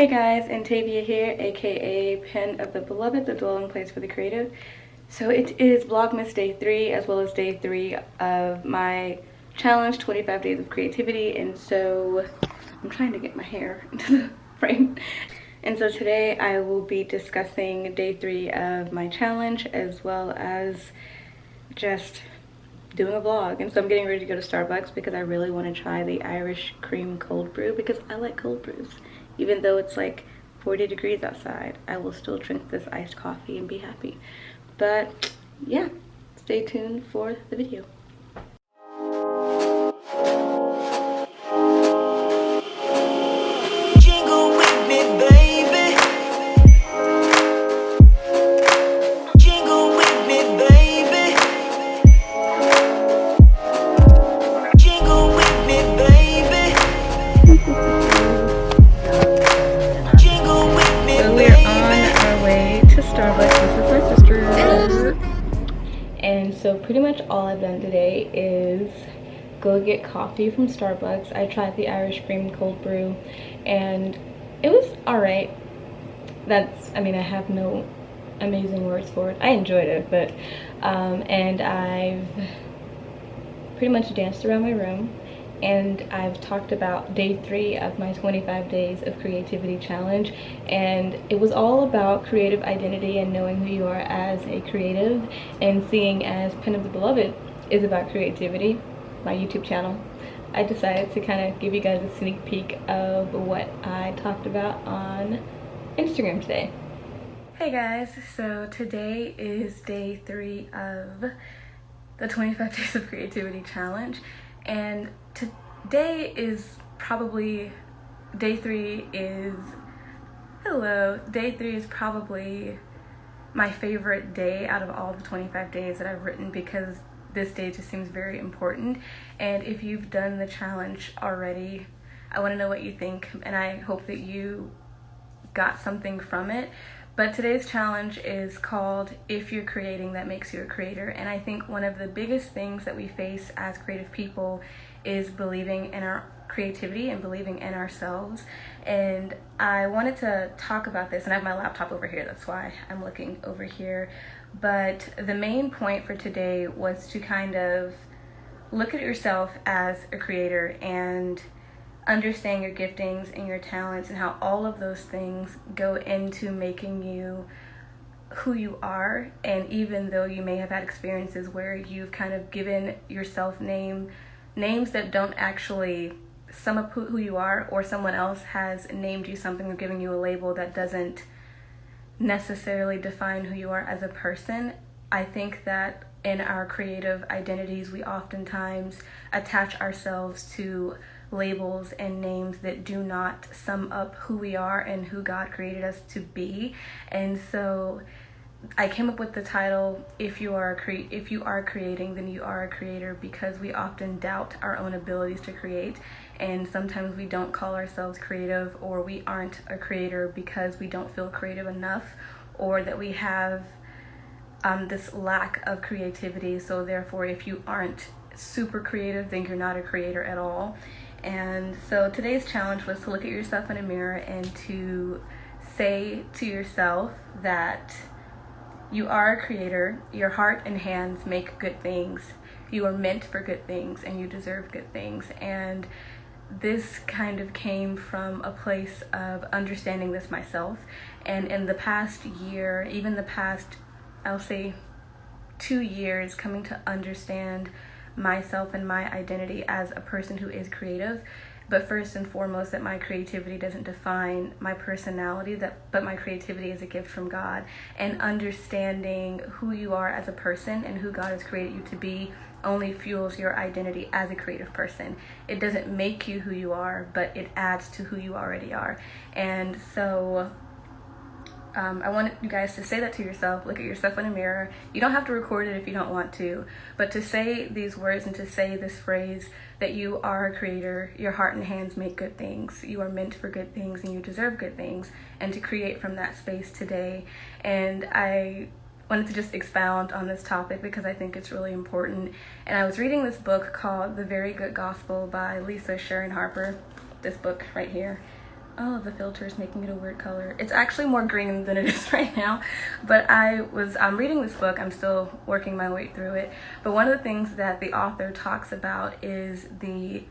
Hey guys, Antavia here, aka Pen of the Beloved, the dwelling place for the creative. So it is Vlogmas day 3 as well as day 3 of my challenge 25 days of creativity, and so I'm trying to get my hair into the frame. And so today I will be discussing day 3 of my challenge as well as just doing a vlog. And so I'm getting ready to go to Starbucks because I really want to try the Irish cream cold brew because I like cold brews. Even though it's like 40 degrees outside, I will still drink this iced coffee and be happy. But yeah, stay tuned for the video. Jingle with me, baby. Jingle with me, baby. Jingle with me, baby. Jingle with me, So we're on our way to Starbucks. This is my sister. And so pretty much all I've done today is go get coffee from Starbucks. I tried the Irish cream cold brew and it was alright. I mean, I have no amazing words for it. I enjoyed it, but and I've pretty much danced around my room, and I've talked about day 3 of my 25 days of creativity challenge, and it was all about creative identity and knowing who you are as a creative, and seeing as Pen of the Beloved is about creativity, my YouTube channel. I decided to kind of give you guys a sneak peek of what I talked about on Instagram today. Hey guys, so today is day 3 of the 25 days of creativity challenge, and today is probably day 3 is probably my favorite day out of all the 25 days that I've written, because this day just seems very important. And if you've done the challenge already, I want to know what you think, and I hope that you got something from it. But today's challenge is called If You're Creating, That Makes You a Creator. And I think one of the biggest things that we face as creative people is believing in our creativity and believing in ourselves. And I wanted to talk about this, and I have my laptop over here, that's why I'm looking over here. But the main point for today was to kind of look at yourself as a creator and understand your giftings and your talents and how all of those things go into making you who you are. And even though you may have had experiences where you've kind of given yourself names that don't actually sum up who you are, or someone else has named you something or given you a label that doesn't necessarily define who you are as a person, I think that in our creative identities we oftentimes attach ourselves to labels and names that do not sum up who we are and who God created us to be. And so I came up with the title, If you are creating, then you are a creator, because we often doubt our own abilities to create, and sometimes we don't call ourselves creative, or we aren't a creator because we don't feel creative enough, or that we have this lack of creativity. So therefore, if you aren't super creative, then you're not a creator at all. And so today's challenge was to look at yourself in a mirror and to say to yourself that you are a creator, your heart and hands make good things, you are meant for good things, and you deserve good things. And this kind of came from a place of understanding this myself. And in the past year, even the past, I'll say 2 years, coming to understand myself and my identity as a person who is creative, but first and foremost that my creativity doesn't define my personality, but my creativity is a gift from God. And understanding who you are as a person and who God has created you to be only fuels your identity as a creative person. It doesn't make you who you are, but it adds to who you already are. And so I want you guys to say that to yourself. Look at yourself in a mirror. You don't have to record it if you don't want to, but to say these words and to say this phrase that you are a creator, your heart and hands make good things, you are meant for good things, and you deserve good things, and to create from that space today. And I wanted to just expound on this topic because I think it's really important. And I was reading this book called The Very Good Gospel by Lisa Sharon Harper, this book right here. Oh, the filter is making it a weird color. It's actually more green than it is right now, but I'm reading this book. I'm still working my way through it. But one of the things that the author talks about is the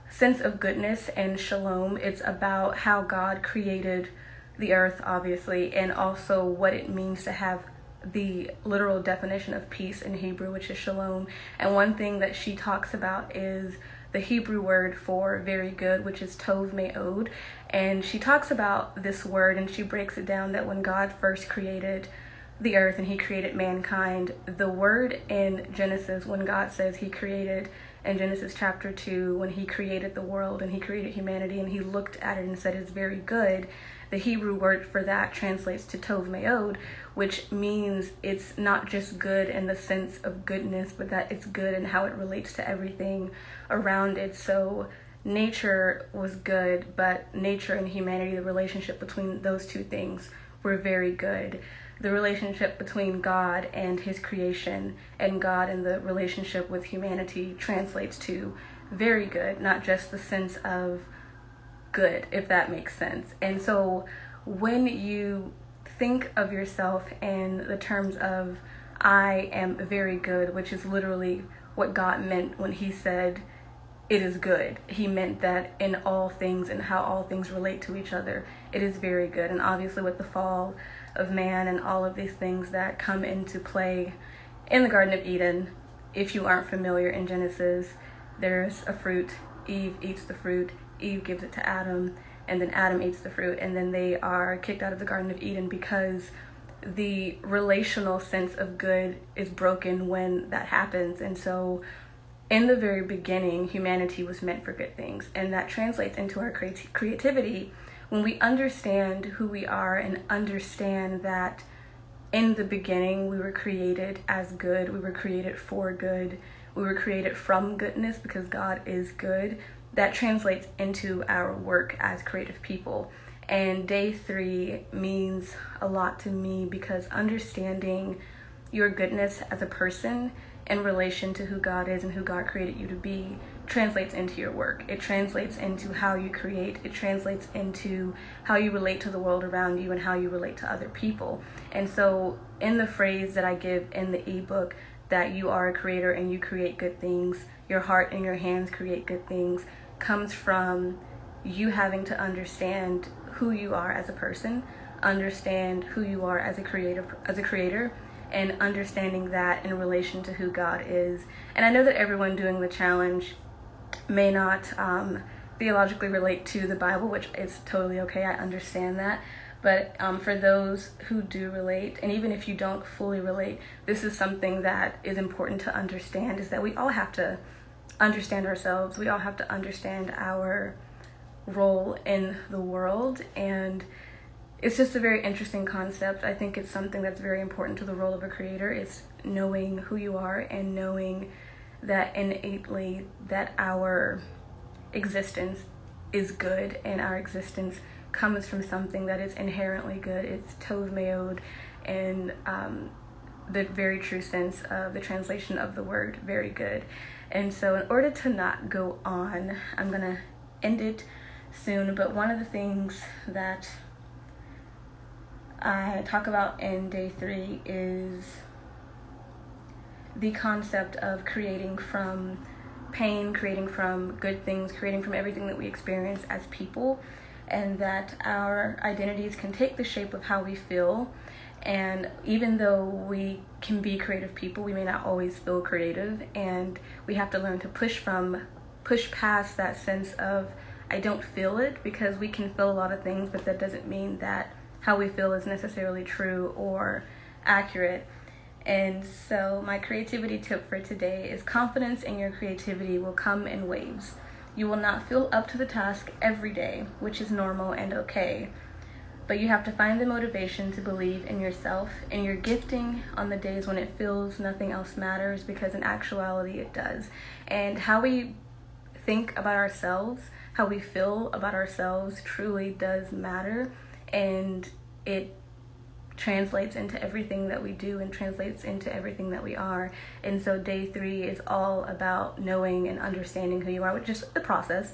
sense of goodness and shalom. It's about how God created the earth, obviously, and also what it means to have the literal definition of peace in Hebrew, which is shalom. And one thing that she talks about is the Hebrew word for very good, which is tov me'od. And she talks about this word and she breaks it down that when God first created the earth and he created mankind, the word in Genesis, when God says he created, in Genesis chapter 2, when he created the world and he created humanity and he looked at it and said it's very good, the Hebrew word for that translates to tov me'od, which means it's not just good in the sense of goodness, but that it's good in how it relates to everything around it. So nature was good, but nature and humanity, the relationship between those two things were very good. The relationship between God and his creation and God and the relationship with humanity translates to very good, not just the sense of good, if that makes sense. And so when you think of yourself in the terms of I am very good, which is literally what God meant when he said it is good. He meant that in all things and how all things relate to each other, it is very good. And obviously with the fall of man and all of these things that come into play in the Garden of Eden, if you aren't familiar, in Genesis, there's a fruit. Eve eats the fruit. Eve gives it to Adam, and then Adam eats the fruit, and then they are kicked out of the Garden of Eden because the relational sense of good is broken when that happens. And so in the very beginning, humanity was meant for good things, and that translates into our creativity when we understand who we are and understand that in the beginning we were created as good, we were created for good, we were created from goodness because God is good. That translates into our work as creative people. And day 3 means a lot to me because understanding your goodness as a person in relation to who God is and who God created you to be translates into your work. It translates into how you create. It translates into how you relate to the world around you and how you relate to other people. And so in the phrase that I give in the ebook, that you are a creator and you create good things, your heart and your hands create good things, comes from you having to understand who you are as a person, understand who you are as a creator, and understanding that in relation to who God is. And I know that everyone doing the challenge may not theologically relate to the Bible, which is totally okay. I understand that. But for those who do relate, and even if you don't fully relate, this is something that is important to understand, is that we all have to understand ourselves. We all have to understand our role in the world. And it's just a very interesting concept. I think it's something that's very important to the role of a creator. It's knowing who you are and knowing that innately that our existence is good and our existence comes from something that is inherently good. It's tov me'od, and the very true sense of the translation of the word very good. And so in order to not go on, I'm gonna end it soon, but one of the things that I talk about in day 3 is the concept of creating from pain, creating from good things, creating from everything that we experience as people, and that our identities can take the shape of how we feel. And even though we can be creative people, we may not always feel creative, and we have to learn to push past that sense of I don't feel it, because we can feel a lot of things, but that doesn't mean that how we feel is necessarily true or accurate. And so my creativity tip for today is confidence in your creativity will come in waves. You will not feel up to the task every day, which is normal and okay. But you have to find the motivation to believe in yourself and your gifting on the days when it feels nothing else matters, because in actuality it does. And how we think about ourselves, how we feel about ourselves truly does matter, and it translates into everything that we do and translates into everything that we are. And so day 3 is all about knowing and understanding who you are, which is the process,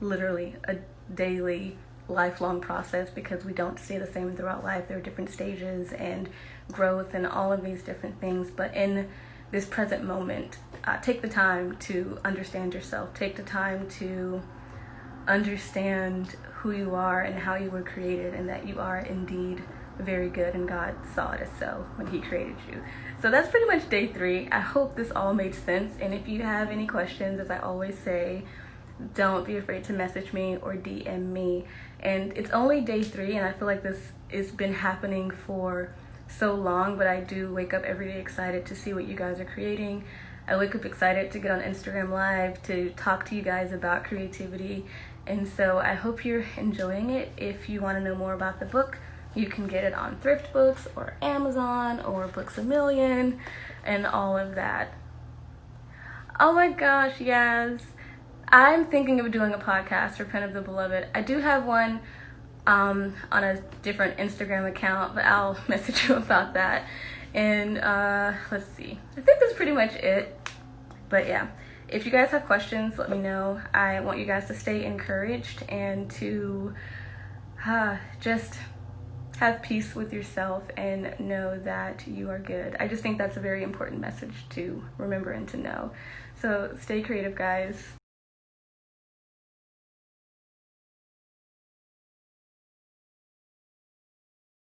literally a daily lifelong process because we don't stay the same throughout life. There are different stages and growth and all of these different things, but in this present moment, take the time to understand yourself. Take the time to understand who you are and how you were created, and that you are indeed very good, and God saw it as so when he created you. So that's pretty much day 3. I hope this all made sense, and if you have any questions, as I always say, don't be afraid to message me or DM me. And it's only day 3, and I feel like this has been happening for so long, but I do wake up every day excited to see what you guys are creating. I wake up excited to get on Instagram Live to talk to you guys about creativity, and so I hope you're enjoying it. If you want to know more about the book, you can get it on Thrift Books or Amazon or Books A Million and all of that. Oh my gosh, yes. I'm thinking of doing a podcast for Pen of the Beloved. I do have one on a different Instagram account, but I'll message you about that. And let's see. I think that's pretty much it. But yeah, if you guys have questions, let me know. I want you guys to stay encouraged and to just have peace with yourself and know that you are good. I just think that's a very important message to remember and to know. So stay creative, guys.